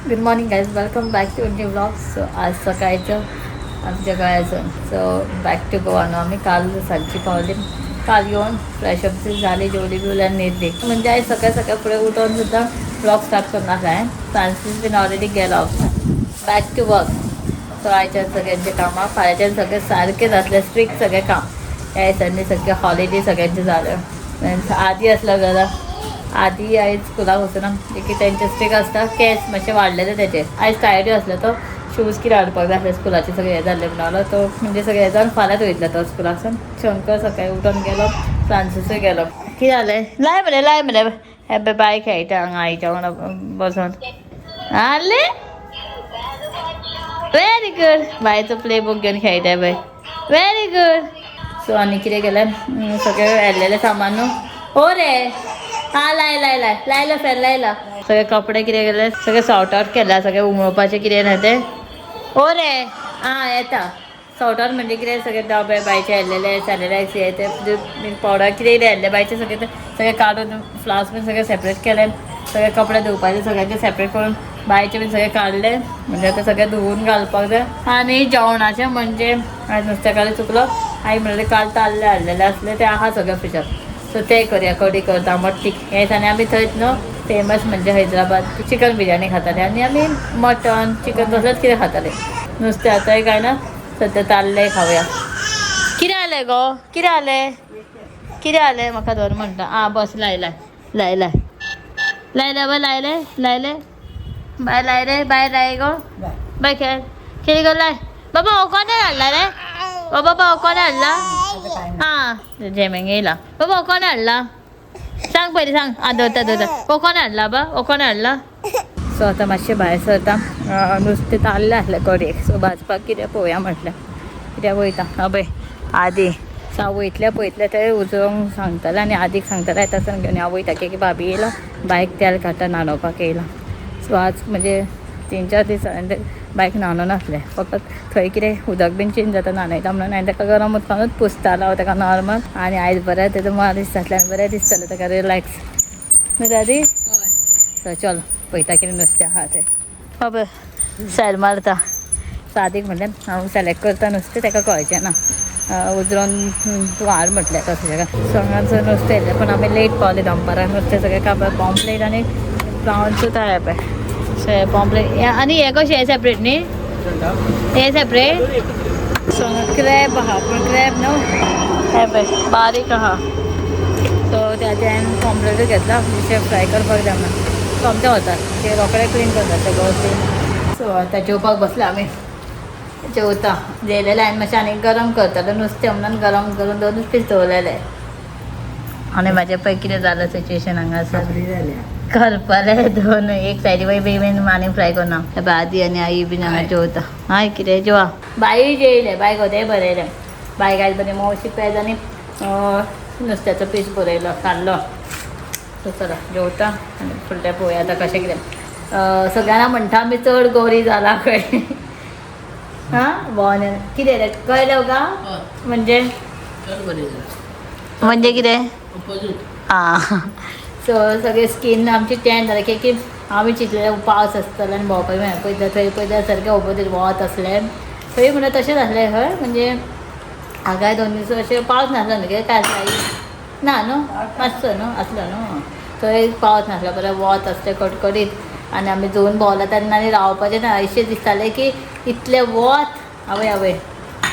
Good morning guys, welcome back to new blog. So आज सकाळचं आमच्या गळ्याचं बॅक टू गोवा न्हू आम्ही काल सांजची पावली. काल येऊन फ्रेशअप झाली, जेवली बिवल्या न्हिदली. म्हणजे आज सकाळ सकाळ पुढे उठून सुद्धा ब्लॉग स्टार्ट करणार आहे. फ्रान्सिस बीन ऑलरेडी गेला बॅक टू वर्क. सो आयच्या सगळ्यांचे कामां फाल्याच्यान सगळे सारखेच असले, स्ट्रिक्ट सगळे काम. या दिसांनी सगळे हॉलिडे सगळ्यांचे झाले. आधी असलं घरा आधी आयज स्कुलाक वचना की तेंचे स्ट्रिक आसता. केस मातशे वाडलेले तेचे. आयज टायर्ड आसलो तो शूज कितें हाडपाक जाय आसले स्कुलाचे सगळे हे जाल्ले म्हणून तो म्हणजे सगळे हे जावन फाल्यां वयतलो तो स्कुलासून. शंकर सकाळी उठून गेलो, फ्रांसिसूय गेलो. कितें जालें? लाय मरे हे बाय खेळटा हांगा आईच्या वांगडा बसून. आले व्हेरी गुड. बायचो प्ले बूक घेवन खेळटा पळय. Very good. सो आनी कितें केलें, सगळे व्हेल्लेलें सामान न्हू. हो रे हा लायला फेर लायला. सगळे कपडे कितें केले, सगळे सॉर्ट आउट केला. सगळे उमळपाचे कितें ना ते. हो रे हां येता. सॉर्ट आउट म्हणजे कितें, सगळे डबे बायचे हाडलेले, सॅलरायज हे ते पावडर कितें कितें हाडले बायचे सगळे ते सगळे काडून फ्लास्क बीन सगळे सेपरेट केले. सगळे कपडे धुवपाचे सगळ्यांचे सेपरेट करून बायचे बीन सगळे काडले. म्हणजे ते सगळे धुवून घालपाक जाय. आनी जेवणाचें म्हणजे आज नुस्तेकारां चुकलो. आई म्हणले काल ताल्ले हाडलेले असले ते आहा सगळे फ्रिजात. सो ते करूया, कडी करता मट्टीक. हे दिसांनी आमी थंयच न्हू फेमस म्हणजे हैदराबाद चिकन बिर्याणी खाताले आनी आमी मटन चिकन तसलेंच कितें खाताले. नुस्तें आतांय काय ना, सद्या ताल्ले खावया. कितें जालें गो, कितें जालें, कितें जालें म्हाका धर म्हणटा. आं बस लायलाय लायलाय लायला बाय लायले बाय लाय रे बाय लाय गो बाय खेळ खेळ गो लाय. बाबा हो कोणें हाडला रे, ओ बाबा हो कोणें हाडला. हां जेमेंग येयला. बाबा हो कोणें हाडला सांग पयलीं सांग. आं दवरता हो कोणें हाडला बा, हो कोणें हाडला. सो आतां मातशें भायर सरता. नुस्तें ताल्लें आसलें कडेक. सो भाजपाक कितें पळोवया म्हटलें. कित्याक वयता पळय आदी वयतले पळयतले ते उजरोवंक सांगताले आनी आदीक सांगताले येता सावन घेवन हांव वयता की भाभी येयला बायक तेल काडटा न्हाणोवपाक येयला. सो आज म्हणजे 3-4 दीस हांवें बायक न्हाणो नासलें. फकत थंय कितें उदक बीन चेंज जाता न्हाणयता म्हणून हांवें ताका गरम उदकानूच पुसतालो ताका नॉर्मल. आनी आयज बरें तेजो मार दिसतातलें आनी बरें दिसतालें ताका रिलॅक्स. न्हू दादी. सो चल पळयता कितें नुस्तें आहा तें. बाबा सेल मारता. सादीक म्हणलें हांव सेलेक्ट करता नुस्तें ताका कळचें ना. उजरोवन तूं हाड म्हटलें तशें. सो हांगासर नुस्तें येयलें पूण आमी लेट पावले दनपारां. नुस्तें सगळें काबार पॉम्पलेट आनी प्रावन्सूच आहा पळय. सो पॉम्पलेट आनी हे कशें हे सेपरेट न्ही, हे सेपरेट. सो क्रॅब आहा पूण क्रॅब न्हू हे पळय बारीक आहा. सो त्याचे हांवें पॉम्पलेटूच घेतला. फिशे फ्राय करपाक जाय म्हणून. सोमते वतात ते रोकडे क्लीन करतात ते गोष्टी. सो आतां जेवपाक बसले आमी. जेवता जेयलेलें हांवें मातशें आनी गरम करतालें नुस्तें म्हणून गरम करून 2 पीस दवरलेले. आनी म्हाजें पळय कितें जालें सिच्युएशन हांगासर. करपाले 2 एक सायडी वय बेगीन आनी फ्राय करना. पळय आदी आनी आई बीन हांगा जेवता. हाय कितें जेवा. बाई जेयले बाय गोदेय बरयलें. बायक आयज बरें मोवशी पेज आनी नुस्त्याचो पीस बरयलो काडलो. सो चला जेवता आनी फुडलें पळोवया आतां कशें कितें. सगळ्यांना म्हणटा आमी चड गोरी जाला खंय. हां बोन कितें रे कळ्ळें का म्हणजे म्हणजे कितें. आं सो सगळे स्कीन आमची टॅन जालें की आमी चिंतलें पावस आसतलें आनी भोंवपाक मेळना. पळयता थंय पळयता सारकें ओपोजीट वत आसलें. थंय म्हणल्यार तशेंच आसलें खंय म्हणजे हांगाय 2 दीस अशें पावस नासलो न्ही काय ना न्हू मातसो न्हू आसलो न्हू. थंय पावस नासलो बरें वत आसलें कडकडीत. आनी आमी जोवन भोंवला तेन्ना आनी रावपाचें ना. अशें दिसतालें की इतलें वत आवय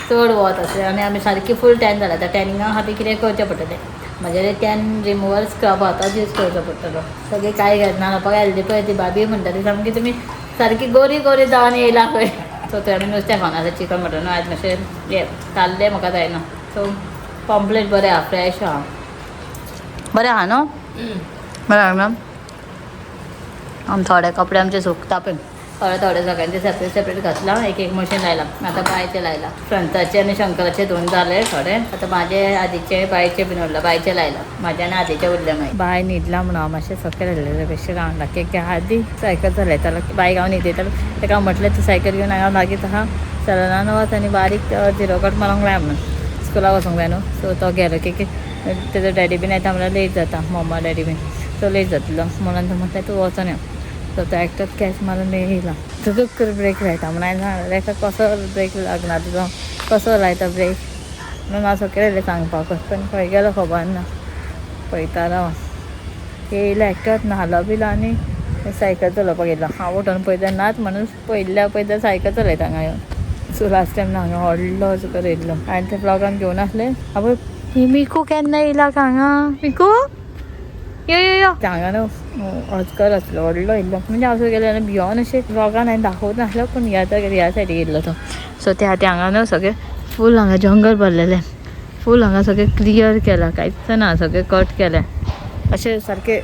चड वत आसलें. आनी आमी सारकी फूल टॅन जाल्या. त्या टॅनिंगा खातीर कितें करचें पडटलें. म्हाजे टॅन रिमुवर स्क्रब आहा तोच यूज करचो पडटलो. सगळीं कांय न्हाणोवपाक आयली पळय ती भाभी म्हणटाली सामकी तुमी सारकी गोरी गोरी जावन येयला खंय. सो थंय आमी नुस्तें खावना चिकन मटन. आयज मातशें हे ताल्ले म्हाका जायना. सो पॉम्पलेट बरें आहा फ्रेश आहा. बरें आहा न्हू बरें आहा न्हू. आनी थोडे कपडे आमचे सुकता पळय. थोडे सगळ्यांचे सेपरेट घातला. एक मशीन लायला. आतां बायचे लायला. फ्रंटाचे आनी शंकराचे 2 जाले थोडे. आतां म्हाजे आदीचे बायचे बीन उरला. बायचे लायला. म्हाजे आनी आदीचे उरले मागीर. बाय न्हिदला म्हणून हांव मातशें सकयल हाडलेलें बेश्टें रावंड की आदी सायकल चलयतालो. बायक हांव न्हिदयतालो. ताका हांव म्हटलें तूं सायकल घेवन हांगा लागींच आहा सलनान वच आनी बारीक 0 कट मारूंक लाय म्हणून. स्कुलाक वचूंक जाय न्हू. सो तो गेलो की तेजो डॅडी बीन येता म्हणल्यार लेट जाता. मम्मा डॅडी बीन. सो लेट जातलो म्हणून तो म्हटलें तूं वचून यो. तो एकटोच कॅश मारून येयला तुका ब्रेक लायता म्हणून ताका कसो ब्रेक लागना तुजो कसो लायता ब्रेक म्हणून हांव सगळें येयलें सांगपाक पण खंय गेलो खबर ना पळयता राव येयला एकटोच न्हालो बिलो आनी सायकल चलोवपाक येयला हांव उठोन पळयता नाच म्हणून पळयता सायकल चलयता हांगा येवन सो लास्ट टायम हांगा व्हडलो सुकर येयल्लो आनी ते ब्लॉगान घेवन आसले आवय ही मिकू केन्ना येयला हांगा मिकू यो यो यो हांगा न्हू अजगर आसलो व्हडलो येयल्लो म्हणजे हांव गेले आनी भियोन अशें ब्लॉगान हांवें दाखोवंक नासलो पूण ह्या सायडीक येयल्लो तो सो ते खातीर हांगा न्हू सगळें फूल हांगा जंगल भरलेलें फूल हांगा सगळें क्लियर केलां कांयच ना सगळें कट केलें अशें सारकें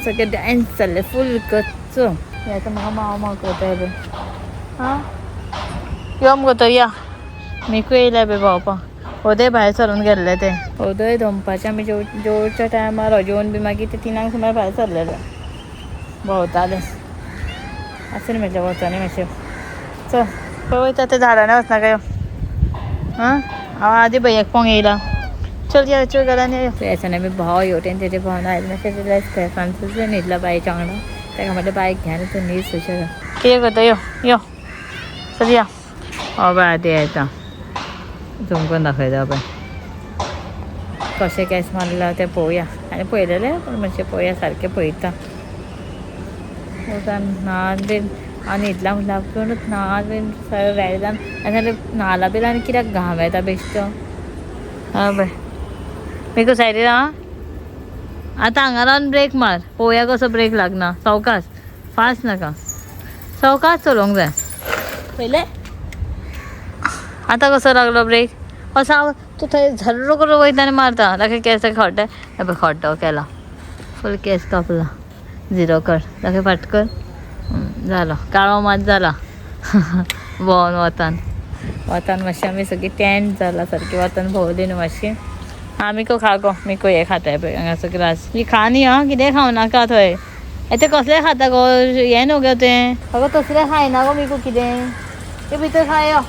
सगळें डॅन्स जाल्लें फूल गच्च आतां म्हाका माव माव करता बी हां यो मुगो या मिकू येयल्या बी भोंवपाक उदय भायर सरून गेल्ले ते उदय दनपारचें आमी जेवच्या टायमार जेवून बी मागीर ते 3 सुमार भायर सरलेले भोंवताले आसून म्हटलें वचोनी मातशें चल खंय वयता ते झाडांनी वचनाका यो हां हांव आदी भैयाक पळोवंक येयला चल या चल घरांनी यो येसोन आमी भाव येवटेन तेजे भावना आयले मातशें तितलें स्टेफानसूच न्हिदला बायच्या वांगडा ताका म्हटलें बायक घे आनी तूं न्हीद सुशेग कितें करता यो यो चल या बाय आदी येता तुमकां दाखयता पळय कशें केस मारला तें पळोवया आनी पळयलेलें पूण मातशें पळोवया सारकें पळयता नाच बीन आनी न्हिदला म्हटल्यार पुणूच नाच बीन रेड जावन आनी जाल्यार न्हालां बीन आनी कित्याक घाम येता बेश्टो हय पळय मिकू सायडीन राव आतां हांगा रावन ब्रेक मार पळोवया कसो ब्रेक लागना सावकाश फास्ट नाका सावकाश चलोवंक जाय पयलें आतां कसो लागलो ब्रेक असो तूं थंय झर्रो करून वयता आनी मारता ताका केस खड्डे पळय खड्डो केला फूल केस कापला झिरो कर ताका फाट कर जालो काळो मात जाला भोंवन वतान मातशें आमी सगळीं टेंट जाला सारकी वतान भोंवली न्हू मातशी आमी खा गो मिकू हें खाताय पळय हांगासर ग्रास ही खा न्ही आं कितें खावं नाका थंय तें कसलें खाता गो हें न्हू गो तें अगो तसलें खायना गो मिकू कितें तें भितर खाय यो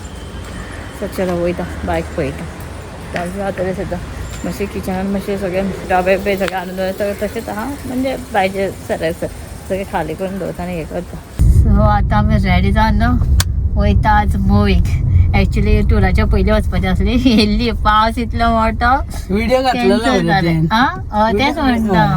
चलो वयता बायक पळयता जातलें सुद्दां मातशें किचनान मातशें सगळें डबे बे सगळें हाडून दवरता तशेंच आहा म्हणजे भायचे सरासर सगळें खाली करून दवरता आनी हें करता सो आतां आमी रेडी जावन न्हू वयता आज मुवीक एक्चुली टुराच्या पयलीं वचपाचें आसली येयल्ली पावस इतलो मोठो कॅन्सल जालें आं तेंच म्हणटा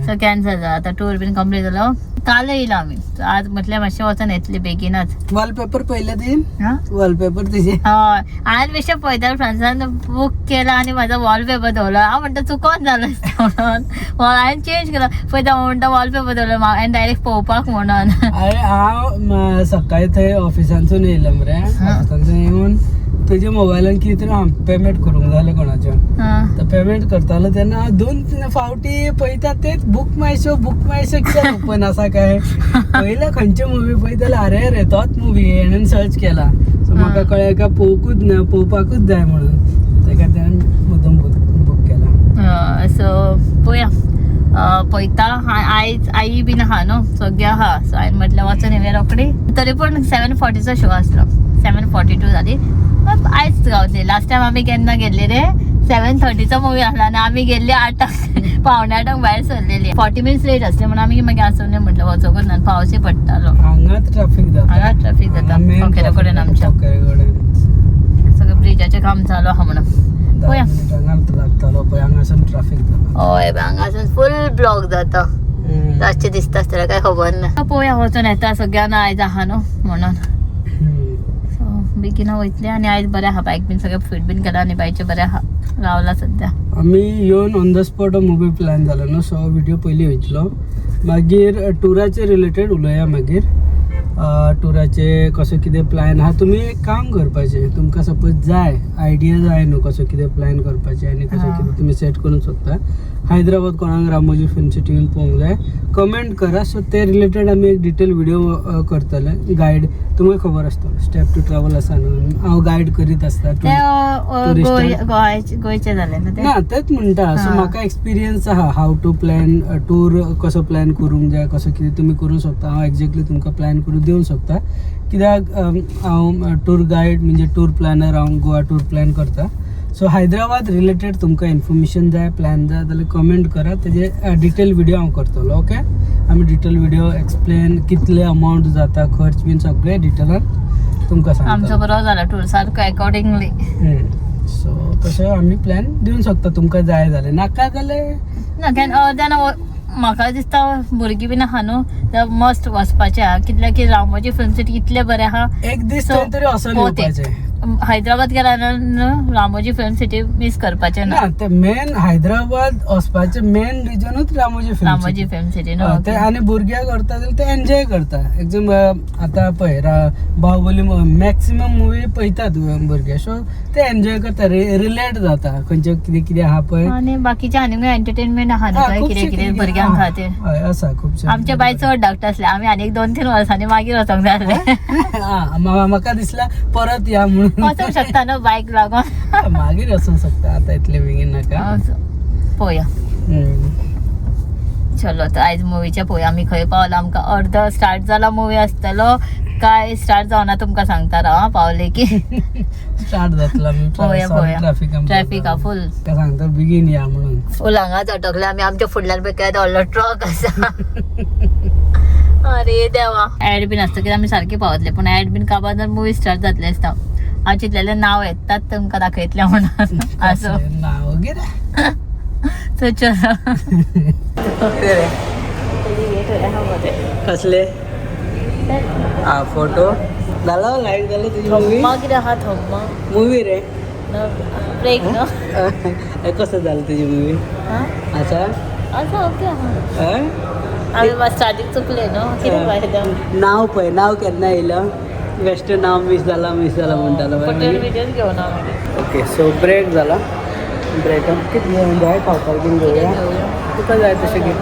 सो कॅन्सल जाला आतां टूर बीन कंप्लीट जालो काल येयला आमी आज म्हटल्यार मातशें वचून येतली बेगीनच वॉलपेपर पयले तीन वॉलपेपर तुजे हय हांवें बेश्टें पळयता फ्रांसान बूक केला आनी म्हाजो वॉलपेपर दवरलो हांव म्हणटा चुकोन जालो म्हणून हांवें चेंज केलो पळयता म्हणटा वॉलपेपर दवरलो हांवें डायरेक्ट पळोवपाक म्हणून अरे हांव सकाळी थंय ऑफिसांतून येयलो मरे ऑफिसांतून येवन तुज्या मोबायलान कितें तरी हांव पेमेंट करूंक जालें कोणाचें तर पेमेंट करतालो तेन्ना हांव 2-3 फावटी पळयता तेच बूक माय शो कितें ओपन आसा काय पयलें खंयचे मुवी पळयताले अरे तोच मुवी हेणेन सर्च केला सो म्हाका कळ्ळें काय पळोवपाकूच जाय म्हणून ते खातीर मुद्दम बूक केला सो पळोवया पळयता आयज आई बीन आहा न्हू सगळें आहा सो हांवें म्हटलें वचून येवया रोखडी तरी पूण 7:40 शो आसलो 7:42 जाली आयज गावतली लास्ट टायम आमी केन्ना गेल्ली रे 7:30 मुवी आसला आनी आमी गेल्ली 8:00 पावणे 8:00 भायर सरलेली 40 मिनिट्स लेट आसले म्हणून आमी मागीर आसून म्हटलं वचोकूच ना पावसूय पडटालो हांगाच ट्रॅफिक जाता फोकेरे कडेन आमच्या सगळें ब्रिजाचें काम चालू आहा म्हणून पळया लागतालो पळय हांगासून ट्रॅफिक जाता हय हांगासून फूल ब्लॉक जाता रातचें दिसता आसतना काय खबर ना पळोवया वचून येता सगळ्यांना आयज आहा न्हू म्हणून बेगीन वयतले आनी आयज बरें आहा बायक बीन सगळें फीट बीन केला आनी बायचे बरें आहा रावला सद्या आमी येवन on the spot movie plan जालो न्हू सो व्हिडिओ पयलीं वयतलो मागीर टुराचे रिलेटेड उलोवया मागीर टुराचे कसो कितें प्लॅन आहा तुमी एक काम करपाचें तुमकां सपोज जाय आयडिया जाय न्हू कसो कितें प्लॅन करपाचें आनी कसो कितें तुमी सेट करूंक शकता हैदराबाद कोणाक रामोजी फिल्म सिटीन पळोवंक जाय कमेंट करा सो ते रिलेटेड आमी एक डिटेल व्हिडिओ करतले गायड तुमकां खबर आसतलो स्टेप टू ट्रॅवल आसा न्हू हांव गायड करीत आसता गोंयचे जाले ना तेच म्हणटा सो म्हाका एक्सपिरियन्स आहा हाव टू प्लॅन टूर कसो प्लॅन करूंक जाय कसो कितें तुमी करूंक शकता हांव एक्झॅक्टली तुमकां प्लॅन करून दिवंक शकता कित्याक हांव टूर गायड म्हणजे टूर प्लॅनर हांव गोवा टूर प्लॅन करता सो हैदराबाद रिलेटेड तुमकां इन्फॉर्मेशन जाय प्लॅन जाय जाल्यार कमेंट करा तेजे डिटेल व्हिडिओ हांव करतलो ओके आमी डिटेल व्हिडिओ एक्सप्लेन कितले अमाउंट जाता खर्च बीन सगळे डिटेलान तुमकां आमचो सांगता बरो जाला टूर सारको अकॉर्डिंगली. सो तसो आमी प्लॅन दिवंक शकता तुमकां जाय जाल्यार नाका जाल्यार तेन्ना म्हाका दिसता भुरगीं बीन आहा न्हू तर मस्ट वचपाचें आहा कित्याक की रामोजी फिल्म सिटी इतलें बरें आहा. एक दीस So, तरी असो येवपाचें हैदराबाद गेला न्हू रामोजी फिल्म सिटी मिस करपाचें ना. ना ते मेन हैदराबाद वचपाचें मेन रिजनूच रामोजी रामोजी फिल्म सिटी न्हू. ते आनी भुरग्यां करता जाल्यार ते एन्जॉय करता एकदम आतां पळय बाहुबली मॅक्सिमम मुवी पळयतात भुरगे सो ते एन्जॉय करता रिलेट जाता खंयचे कितें कितें आहा पळय आनी बाकीचे आनी एंटरटेनमेंट आहा न्हू कितें कितें भुरग्यांक खातीर. हय आसा खुबशे आमचे बाय चड धाकटे आसले आमी आनी 2-3 वर्सांनी मागीर वचोंक जाय आसले. म्हाका दिसला परत या म्हणून वचोंक शकता न्हू बायक लागून. मागीर वचूंक शकता आतां इतले बेगीन नाका. पळोवया चलो तर आयज मुवीचे पळोवया आमी खंय पावला. आमकां अर्द स्टार्ट जाला मुवी आसतलो काय स्टार्ट जावना तुमकां सांगता राव पावले की स्टार्ट जातला पळोवया ट्रॅफिक हा फुल ते सांगता बेगीन या म्हणून फुल हांगा अटकले आमी. आमच्या फुडल्यान पळय केदो व्हडलो ट्रक आसा. अरे देवा ऍड बीन आसता कित्याक आमी सारके पावतले पूण ऍड बीन काबार मुवी स्टार्ट जातले आसता. हांव चिंतलेलें नांव येतात तुमकां दाखयतलें म्हणून असो नाव गे So चलो कसले हा फोटो झाला लाईक झालं तुझी मूवी मागीर आहा थम्मा मूवी रे ब्रेक नो कसं झालं तुझी मूवी अच्छा असं ओके आहा. हं? आमी स्टार्टींग चुकले न्हू कितें फायदा. नाव पळय नाव केन्ना येयलं बेश्टे नाव मिस जाला म्हणटालो व्हिडिओज घेवन हांव ओके सो ब्रेक जाला ब्रेकान कितें घेवन जाय खावपाक बीन घेवया तुका जाय तशें घे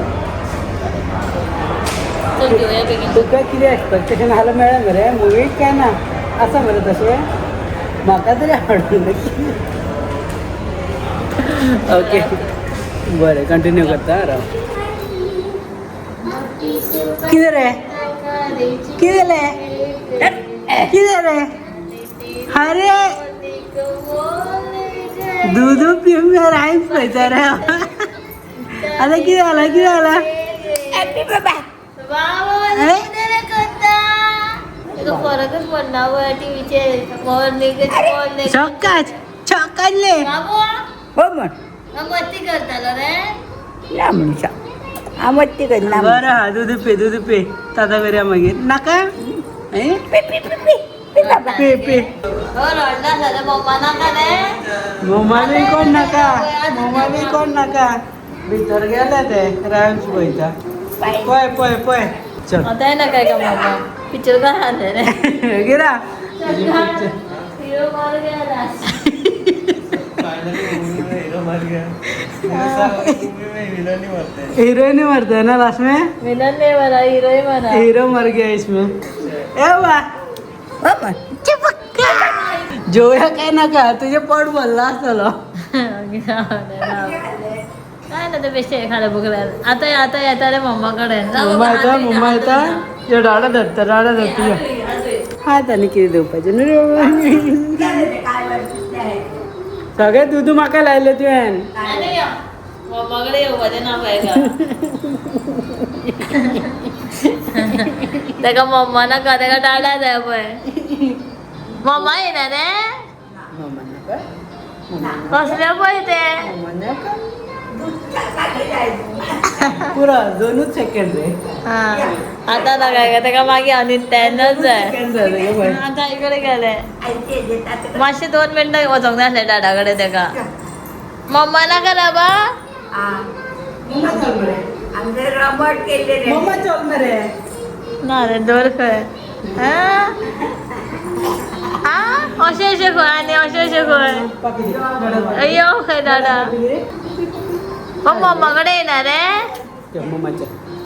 चल घेवया बेगीन. तुका कितें एक्सपेक्टेशन आसलें मेळ्ळें मरे मुवीक काय ना आसा मरे तशें म्हाका तरी आवडलें ओके बरें कंटिन्यू करता राव कितें रे कितें रे अरे दूध पिऊन राईस पळयता रे आता कितें जाला फरकच पडना टीव्हीचे चॉकाले मस्ती करतालो रे आमत्ती करना बरं हा दूध पे ताता करूया मागीर नाका पे पे रडला झालं मम्मा नाका रे मोमाली कोण नाका भितर गेले ते रायम्स पळयता पळय चल आता नाका का मम्मा पिक्चर काय आले रे गिरा हिरो मार गेला हीरोइन मरता है ना लास्ट में विलन नहीं मरा हीरो ही मरा. हीरो मर गया इसमें ए वाह जोया काय नका तुझे पोट भरला असतलो काय ना ते बेस्ट एखाद्या बघला आता येता रे मम्माकडे मम्मा येता यो डाडा धरता हात आनी कितें दिवपाचें सगळें दूध म्हाका लायलें तुवें मम्माकडे येवपाचें ना पळय तेका मम्मा नाका तेका डाडा जाय पळय मम्मा येना रे कसले पळय ते पुरो 2 सेकंड रे आता नाका का तेका मागीर आनी तेन्नाच जाय आता इकडे गेले मातशे 2 मिनटां वचोंक जाय आसलें डाडा कडेन तेका मम्मा नाका राबा मम्मा चल मरे ना रे दोर खंय अशें खंय आनी अशें खंय अय्यो खंय डाडा मम्मा कडेन येना रे मम्माच्या